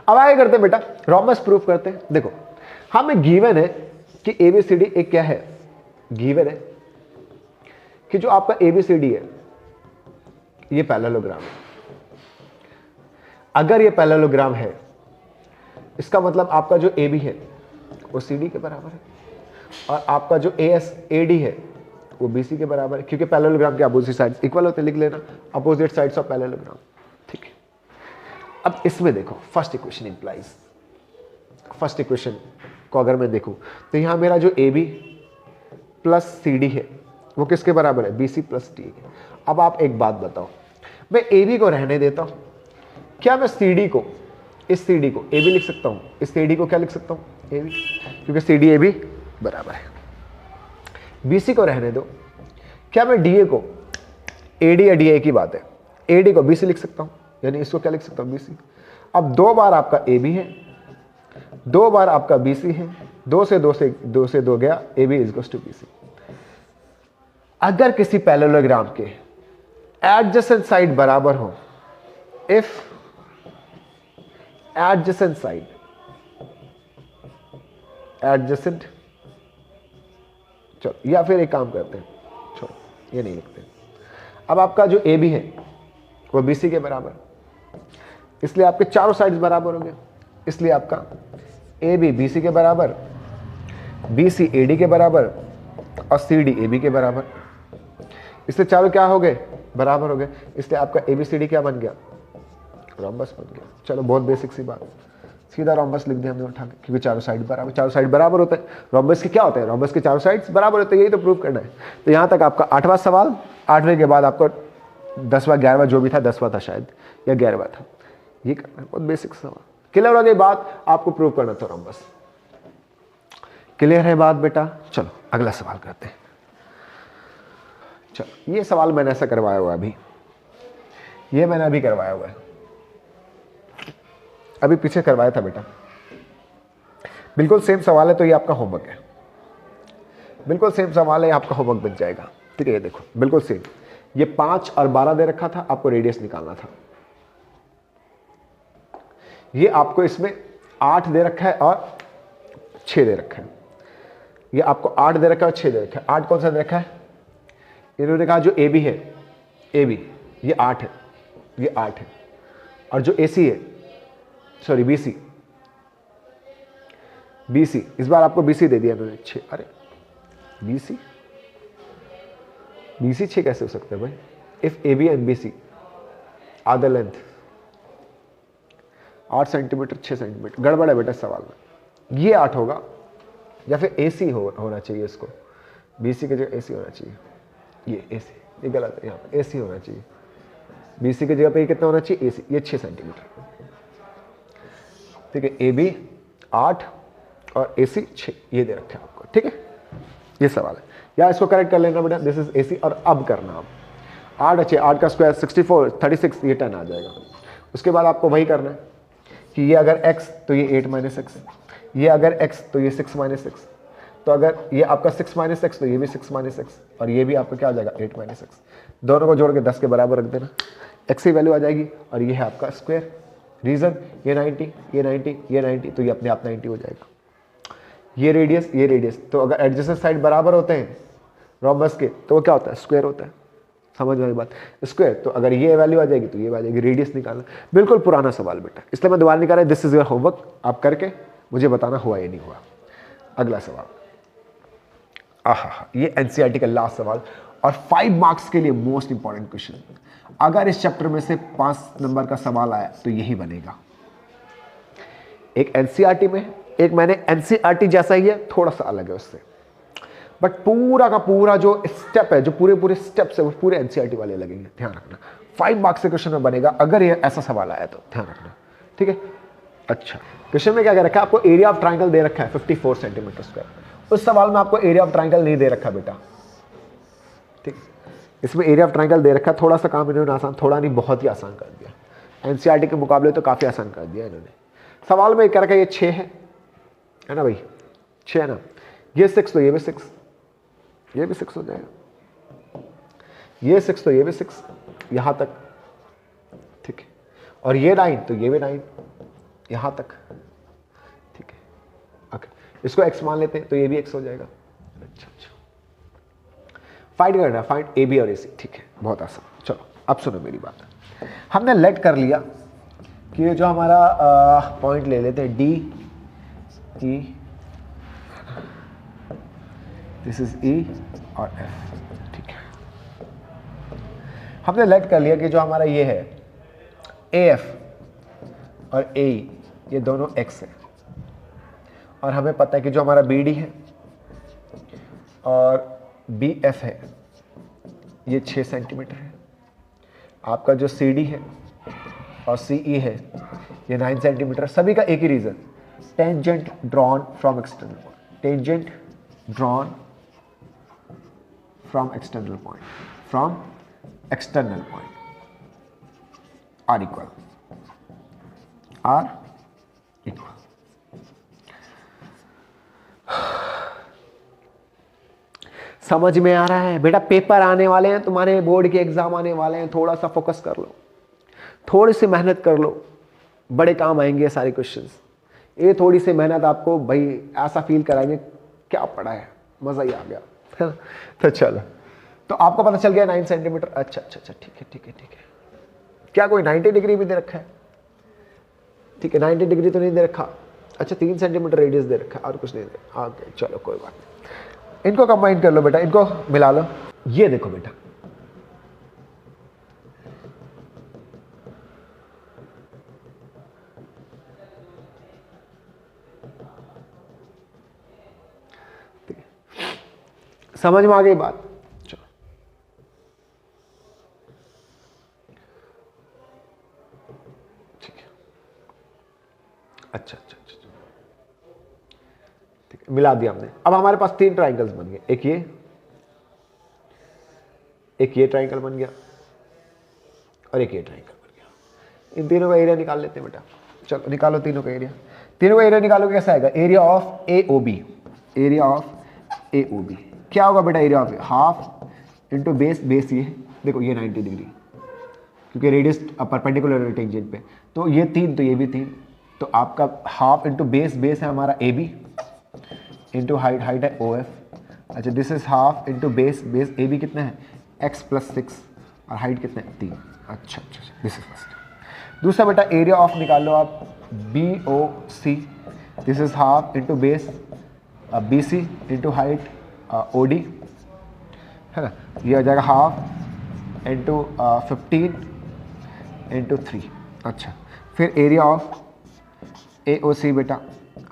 अब आगे करते हैं बेटा, रोमस प्रूफ करते हैं। देखो हमें गिवन है कि एबीसीडी एक क्या है, गिवन है कि जो आपका एबीसीडी है ये पैरेललोग्राम है। अगर ये पैरेललोग्राम है इसका मतलब आपका जो AB है वो CD के बराबर है, और आपका जो AS AD है वो BC के बराबर है, क्योंकि पैरेललोग्राम के अपोजिट साइड्स इक्वल होते हैं। लिख लेना, अपोजिट साइड्स ऑफ पैरेललोग्राम, ठीक है। अब इसमें देखो first equation implies, first equation को अगर मैं देखूं तो यहां मेरा जो AB प्लस CD है वो किसके बराबर है? BC प्लस D के। अब आप एक बात बताओ, मैं AB को रहने देता हूं, क्या मैं CD को, इस CD को AB लिख सकता हूं, इस CD को क्या लिख सकता हूं? AB, क्योंकि CD AB बराबर है। BC को रहने दो, क्या मैं DA को, AD या DA की बात है, AD को BC लिख सकता हूं, यानी इसको क्या लिख सकता हूं? BC। अब 2 बार आपका AB है, 2 बार आपका BC है, 2 से 2 गया, AB इक्वल्स टू BC। अगर किसी पैरेललोग्राम के एडजेसेंट साइड बराबर हो, इफ एडजेसेंट साइड, एडजेसेंट, चलो या फिर एक काम करते हैं, छोड़ो ये नहीं लिखते। अब आपका जो AB है वो BC के बराबर, इसलिए आपके चारों साइड्स बराबर हो गए, इसलिए आपका AB BC के बराबर, BC AD के बराबर और CD AB के बराबर, इसलिए चारों क्या हो गए? बराबर हो गए। इसलिए आपका ABCD क्या बन गया? रोम्बस बन गया। चलो बहुत बेसिक सी बात, सीधा रोम्बस लिख दिया हमने उठा के, क्योंकि चारों साइड बराबर, चारों साइड बराबर होते हैं। रोम्बस के क्या होते हैं? रोम्बस के चारों साइड्स बराबर होते हैं, यही तो प्रूव करना है। तो यहां तक आपका 8वां सवाल, 8वें के बाद आपको 10वां 11वां जो भी था, 10वां था शायद या 11वां था, ये करना है। बहुत बेसिक सवाल, क्लियर हो गई बात? आपको प्रूव करना था रोम्बस, क्लियर है बात बेटा? चलो अगला सवाल करते हैं। चलो ये सवाल मैंने ऐसा करवाया हुआ, अभी ये मैंने अभी करवाया हुआ है, अभी पीछे करवाया था बेटा। बिल्कुल सेम सवाल है, तो ये आपका होमवर्क है, बिल्कुल सेम सवाल है, आपका होमवर्क बन जाएगा, ठीक है। ये देखो बिल्कुल सेम, ये 5 और 12 दे रखा था, आपको रेडियस निकालना था। ये आपको इसमें 8 दे रखा है और 6 दे रखा है, ये आपको 8 दे रखा है और 6 दे रखा है। 8 कौन सा दे रखा है? इन्होंने कहा जो AB है, AB ये 8 है, ये 8 है, और जो AC है, सॉरी BC, BC इस बार आपको BC दे दिया इन्होंने 6। अरे BC 6 कैसे हो सकता है भाई? If AB and BC are the length 8 centimetre 6 centimetre, गड़बड़ है बेटा सवाल में। ये 8 होगा या फिर AC होना चाहिए, इसको BC की जगह AC होना चाहिए, ये AC, ये गलत है, यहाँ पे AC होना चाहिए। BC की जगह पे ये कितना होना चाहिए? AC, ये 6 सेंटीमीटर, ठीक है। AB 8 और AC 6, ये दे रखे हैं आपको, ठीक है। ये सवाल है, या इसको करेक्ट कर लेना बेटा, दिस इज AC। और अब करना आप 8 अच्छे, 8 का स्क्वायर 64, 36, ये 10 आ जाएगा। उसके बाद आपको वही करना है कि ये अगर x तो ये 8 - x, ये अगर x तो ये 6 माइनस एक्स, तो अगर ये आपका 6 माइनस एक्स तो ये भी 6 माइनस एक्स, और ये भी आपका क्या आ जाएगा 8 माइनस एक्स। दोनों को जोड़ के 10 के बराबर रख देना, x की वैल्यू आ जाएगी, और ये है आपका स्क्वायर। रीजन ये 90, ये 90, ये 90, तो ये अपने आप 90 हो जाएगा। ये रेडियस, तो अगर एडजेसेंट साइड बराबर होते हैं रोम्बस के तो वो क्या होता है, स्क्वायर होता है। समझ में आई बात, स्क्वायर। तो अगर ये वैल्यू आ जाएगी तो ये आ जाएगी, रेडियस निकालना। बिल्कुल पुराना सवाल बेटा, इसलिए मैं दोबारा नहीं कर रहा, दिस इज योर होमवर्क, आप करके मुझे बताना हुआ या नहीं हुआ। अगला सवाल, ये एनसीईआरटी का लास्ट सवाल और 5 मार्क्स के लिए मोस्ट इंपॉर्टेंट क्वेश्चन। अगर इस चैप्टर में से 5 नंबर का सवाल आया तो यही बनेगा। एक एनसीईआरटी में, एक मैंने एनसीईआरटी जैसा ही है, थोड़ा सा अलग है उससे, बट पूरा का पूरा जो स्टेप है, जो पूरे स्टेप्स है वो पूरे एनसीईआरटी वाले लगेंगे, ध्यान रखना। 5 मार्क्स से क्वेश्चन में बनेगा अगर ये ऐसा सवाल आया तो, ध्यान रखना, ठीक है। अच्छा, क्वेश्चन में क्या कह रखा है आपको, एरिया ऑफ ट्राइंगल दे रखा है 54 सेंटीमीटर स्क्वायर। उस सवाल में आपको एरिया ऑफ ट्राइंगल नहीं दे रखा बेटा, ठीक। इसमें एरिया ऑफ ट्राइंगल दे रखा है, थोड़ा सा काम इन्होंने आसान, थोड़ा नहीं बहुत ही आसान कर दिया। एनसीईआरटी के मुकाबले तो काफी आसान कर दिया इन्होंने। सवाल में कह रखा है ये 6 है ना भाई, 6 है ना, ये 6 तो ये भी 6, ये भी 6 हो जाएगा, ये 6 तो ये भी 6, यहां तक, ठीक है। और ये 9 तो ये भी 9, यहां तक, ठीक है। ओके, इसको x मान लेते हैं तो ये भी x हो जाएगा। अच्छा, फाइंड करना, फाइंड ए बी और ए सी, ठीक है, बहुत आसान। चलो अब सुनो मेरी बात, हमने लेट कर लिया कि ये जो हमारा पॉइंट ले लेते हैं डी ई, दिस इज ई और एफ, ठीक है। हमने लेट कर लिया कि जो हमारा ये है ए एफ और ए ई, ये दोनों x है, और हमें पता है कि जो हमारा बी डी है और बी एफ है ये 6 सेंटीमीटर है। आपका जो सी डी है और सी ई है ये 9 सेंटीमीटर। सभी का एक ही reason, tangent drawn from external point, tangent drawn from external point, from external point are equal, are equal. समझ में आ रहा है बेटा, पेपर आने वाले हैं तुम्हारे, बोर्ड के एग्जाम आने वाले हैं, थोड़ा सा फोकस कर लो, थोड़ी सी मेहनत कर लो, बड़े काम आएंगे सारे क्वेश्चंस। ये थोड़ी सी मेहनत आपको भाई ऐसा फील कराएंगे क्या पढ़ा है, मजा ही आ गया। तो चलो, तो आपको पता चल गया 9 सेंटीमीटर। अच्छा, ठीक है। क्या कोई 90 डिग्री भी दे रखा है? ठीक है, 90 डिग्री तो नहीं दे रखा। अच्छा, 3 सेंटीमीटर रेडियस दे रखा है, और कुछ नहीं दे। ओके चलो कोई बात नहीं, इनको कंबाइन कर लो बेटा, इनको मिला लो। ये देखो बेटा, समझ में आ गई बात? चलो, ठीक है। अच्छा, ठीक है, मिला दिया हमने। अब हमारे पास 3 ट्राइंगल्स बन गए, एक ये ट्राइंगल बन गया और एक ये ट्राइंगल बन गया। इन तीनों का एरिया निकाल लेते हैं बेटा। चलो निकालो तीनों का एरिया। तीनों का एरिया निकालो, कैसा आएगा? Area of A O B, area of A O B क्या होगा बेटा? Area of half into base, ये देखो ये 90 डिग्री, क्योंकि रेडियस परपेंडिकुलर टेंजेंट पे, तो ये 3 तो ये भी 3, तो आपका हाफ इंटू बेस है हमारा ए बी, इंटू हाइट है ओ एफ। अच्छा, this is half into base A B कितना है? x + 6, और हाइट कितना है? 3। अच्छा, दिस इज फर्स्ट। दूसरा बेटा एरिया ऑफ निकाल लो आप B O C, this is half into base B C into height O D, है ना? ये आ जाएगा हाफ इंटू 15 इंटू 3। अच्छा, फिर एरिया ऑफ ए ओ सी बेटा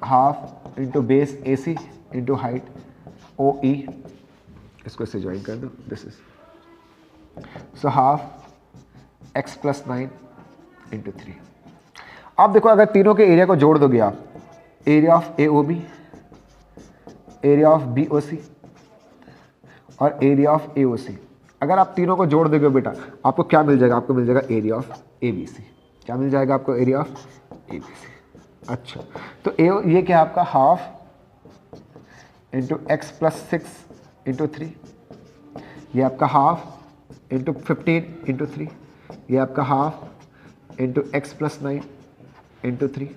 हाफ इंटू बेस ए सी इंटू हाइट ओ ई, इसको इससे ज्वाइन कर दो, this is so half x + 9 into 3। आप देखो, अगर तीनों के एरिया को जोड़ दोगे आप, area of A O B, area of B O C और एरिया ऑफ ए ओ सी, अगर आप तीनों को जोड़ दोगे बेटा, आपको क्या मिल जाएगा? आपको मिल जाएगा area of A B C. क्या मिल जाएगा आपको? Area of A B C. अच्छा, तो ये क्या आपका half into X plus 6 into 3, ये आपका हाफ इंटू 15 इंटू 3, ये आपका half into X plus 9 into 3।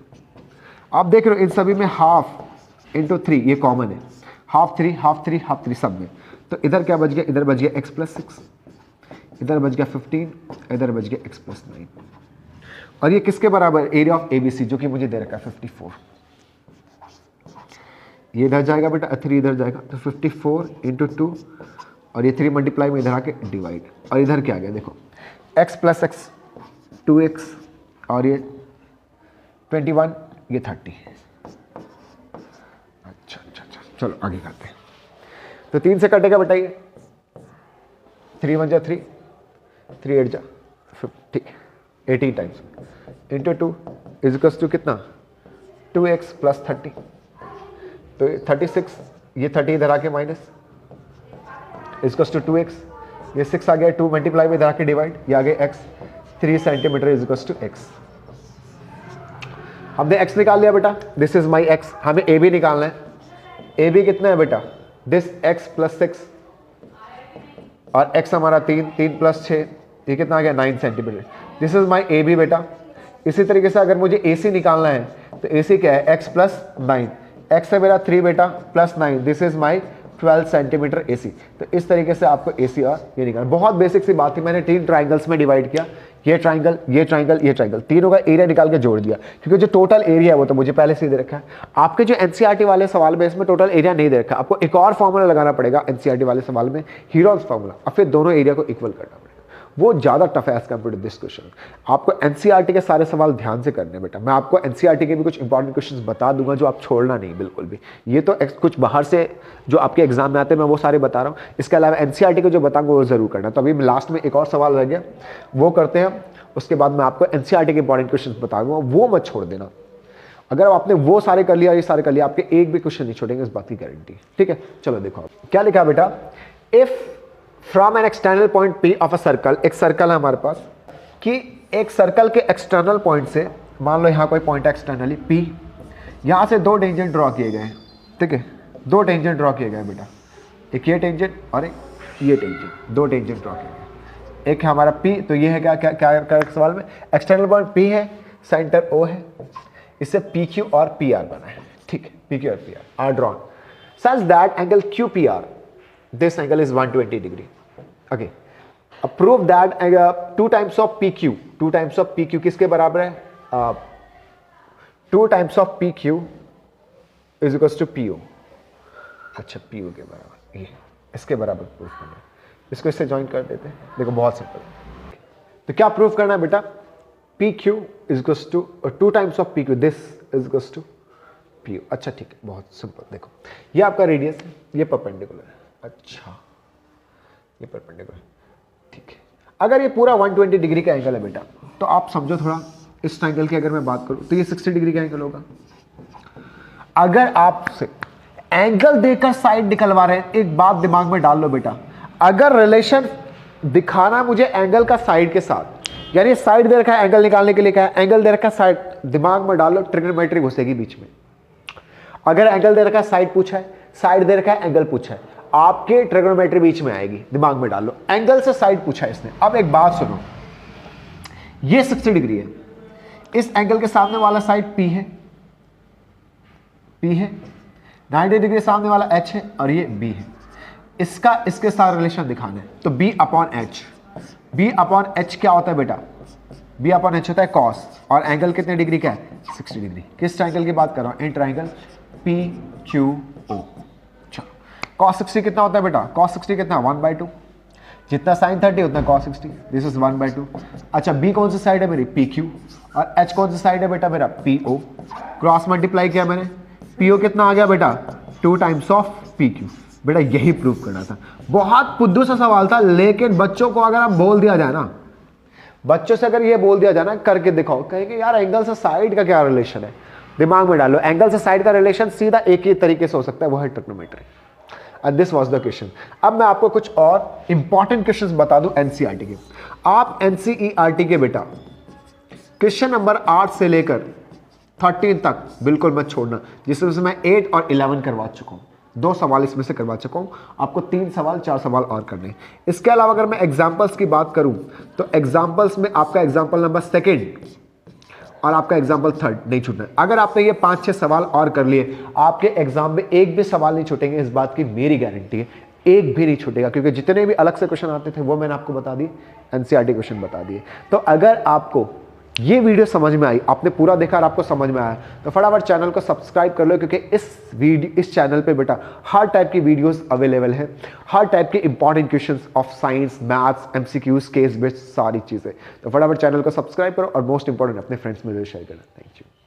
आप देख रहे हो इन सभी में हाफ इंटू 3 ये कॉमन है, हाफ 3 हाफ 3 हाफ 3 सब में। तो इधर क्या बच गया, इधर बच गया एक्स प्लस 6, इधर बच गया 15, इधर बच गया एक्स प्लस 9। और ये किसके बराबर, एरिया ऑफ एबीसी जो कि मुझे दे रखा है 54। ये इधर जाएगा बेटा, 3 इधर जाएगा, तो 54 इंटू 2 और ये 3 मल्टीप्लाई में इधर आके डिवाइड। और इधर क्या आ गया देखो, x प्लस एक्स 2x और ये 21 ये 30। अच्छा अच्छा अच्छा, चलो आगे करते हैं। तो 3 से कटेगा बेटा ये, 3 1 जा 3, 3 8 जा 50, 18 times into 2 is equal to कितना, 2x प्लस 30, तो 36, ये 30 इधर आके minus is equal to 2x, ये 6 आ गया, 2 मल्टीप्लाई में इधर आके डिवाइड, ये आ गया x, 3 centimetre is equal to x। हमने x निकाल लिया बेटा, दिस इज माई x। हमें a भी निकालना है, a भी कितना है बेटा, दिस x प्लस 6 और x हमारा 3, 3 प्लस 6 ये कितना आ गया 9 centimetre. This is my A B बेटा। इसी तरीके से अगर मुझे ए सी निकालना है तो ए सी क्या है, x प्लस 9, x है मेरा 3 बेटा plus 9, this is my 12 centimetre A C. तो इस तरीके से आपको ए सी और ये निकालना। बहुत बेसिक सी बात थी, मैंने 3 ट्राइंगल्स में डिवाइड किया, ये ट्राइंगल ये ट्राइंगल ये ट्राइंगल, तीनों का एरिया निकाल के जोड़ दिया, क्योंकि जो टोटल एरिया है वो तो मुझे पहले से दे रखा है। आपके जो एनसीईआरटी वाले सवाल में इसमें टोटल एरिया नहीं दे रखा, आपको एक और फॉर्मूला लगाना पड़ेगा एनसीईआरटी वाले सवाल में, हीरोज फॉर्मूला, और फिर दोनों एरिया को इक्वल करना पड़ेगा। वो ज़्यादा टफ है as compare to this question. आपको एनसीईआरटी के सारे सवाल ध्यान से करने बेटा। मैं आपको एनसीईआरटी के भी कुछ इंपॉर्टेंट क्वेश्चंस बता दूंगा जो आप छोड़ना नहीं बिल्कुल भी। ये तो कुछ बाहर से जो आपके एग्जाम में आते हैं मैं वो सारे बता रहा हूँ, इसके अलावा एनसीईआरटी के जो बताऊंगा वो जरूर करना। तो अभी लास्ट में एक और सवाल रह गया, वो करते हैं, उसके बाद मैं आपको एनसीईआरटी के इंपॉर्टेंट क्वेश्चन बता दूंगा, वो मत छोड़ देना। अगर आपने वो सारे कर लिया, ये सारे कर लिया, आपके एक भी क्वेश्चन नहीं छोड़ेंगे, इस बात की गारंटी। ठीक है, चलो देखो क्या लिखा बेटा, if from an external point P of a circle, एक सर्कल है हमारे पास, कि एक सर्कल के एक्सटर्नल पॉइंट से, मान लो यहाँ कोई पॉइंट है एक्सटर्नली P, यहाँ से 2 टेंजेंट ड्रॉ किए गए हैं। ठीक है, 2 टेंजेंट ड्रॉ किए गए बेटा, एक ये टेंजेंट और एक ये टेंजेंट, 2 टेंजेंट ड्रॉ किए गए। एक है हमारा P, तो ये है क्या क्या क्या, क्या सवाल में, एक्सटर्नल पॉइंट P है, सेंटर O है, इससे PQ और PR बना है। ठीक है, PQ और PR are drawn such that angle QPR, this angle is 120 degree. Okay, prove that 2 times of PQ, 2 times of PQ किसके बराबर है, 2 times of PQ is equals to PO। अच्छा, PO के बराबर, ये इसके बराबर प्रूफ करना है, इसको इससे ज्वाइन कर देते हैं। देखो बहुत सिंपल, तो क्या प्रूफ करना है बेटा, PQ is equals to 2 times of PQ, this is equals to PO। अच्छा ठीक है, बहुत सिंपल। देखो ये आपका रेडियस है, ये परपेंडिकुलर है। अच्छा, ये परपेंडिकुलर, ठीक है। अगर ये पूरा 120 डिग्री का एंगल है बेटा, तो आप समझो थोड़ा, इस एंगल की अगर मैं बात करूं तो ये 60 डिग्री का एंगल होगा। अगर आपसे एंगल देकर साइड निकलवा रहे हैं, एक बात दिमाग में डाल लो बेटा, अगर रिलेशन दिखाना मुझे एंगल का साइड के साथ, यानी साइड दे रखा है, एंगल निकालने के लिए क्या है, एंगल दे रखा है साइड, दिमाग में डाल लो, ट्रिग्नोमेट्री घुसेगी बीच में। अगर एंगल दे रखा है साइड पूछा है, साइड दे रखा है एंगल पूछा है, आपके ट्रिग्नोमेट्री बीच में आएगी, दिमाग में डालो। एंगल से साइड पूछा है इसने। अब एक बात सुनो, ये 60 डिग्री है, इस एंगल के सामने वाला साइड P है, P है, 90 डिग्री सामने वाला H है और ये B है। इसका इसके साथ रिलेशन दिखाना है, तो B upon H, B upon H क्या होता है बेटा, B अपॉन H होता है cos, और एंगल कितने डिग्री का है, 60 डिग्री। किस ट्राइंगल की बात कर रहा हूं, इन ट्राइंगल PQO। cos 60 कितना होता है बेटा, cos 60 कितना, 1/2, जितना sin 30 उतना cos 60, दिस इज 1/2। अच्छा, B कौन सी साइड है मेरी, PQ, और H कौन सी साइड है बेटा मेरा, PO। क्रॉस मल्टीप्लाई किया मैंने, PO कितना आ गया बेटा, 2 टाइम्स ऑफ PQ। बेटा यही प्रूफ करना था। बहुत पुद्दू सा सवाल था, लेकिन बच्चों को अगर आप बोल दिया जाए ना, बच्चों से अगर ये बोल दिया जाए ना, करके दिखाओ, कहेंगे यार एंगल से साइड का क्या रिलेशन है, दिमाग में डालो, एंगल से साइड का रिलेशन सीधा एक ही तरीके से हो सकता है, वो है trigonometry. And this was the question। अब मैं आपको कुछ और इंपॉर्टेंट क्वेश्चंस बता दूं एनसीईआरटी के। आप एनसीईआरटी के बेटा क्वेश्चन नंबर 8 से लेकर 13 तक बिल्कुल मत छोड़ना, जिसमें से मैं 8 और 11 करवा चुका हूँ, 2 सवाल इसमें से करवा चुका हूँ, आपको 3 सवाल 4 सवाल और करने हैं। इसके अलावा अगर मैं एग्जाम्पल्स की बात करूँ तो एग्जाम्पल्स में आपका एग्जाम्पल नंबर 2 और आपका एग्जाम्पल 3 नहीं छूटना है। अगर आपने ये 5-6 सवाल और कर लिए, आपके एग्जाम में एक भी सवाल नहीं छूटेंगे, इस बात की मेरी गारंटी है, एक भी नहीं छूटेगा, क्योंकि जितने भी अलग से क्वेश्चन आते थे वो मैंने आपको बता दिए, एनसीईआरटी क्वेश्चन बता दिए। तो अगर आपको ये वीडियो समझ में आई, आपने पूरा देखा और आपको समझ में आया, तो फटाफट चैनल को सब्सक्राइब कर लो, क्योंकि इस चैनल पे बेटा हर टाइप की वीडियोस अवेलेबल है, हर टाइप के important questions of science, maths, MCQs, case based सारी चीजें। तो फटाफट चैनल को सब्सक्राइब करो और मोस्ट इंपॉर्टेंट अपने फ्रेंड्स में शेयर करना। Thank you.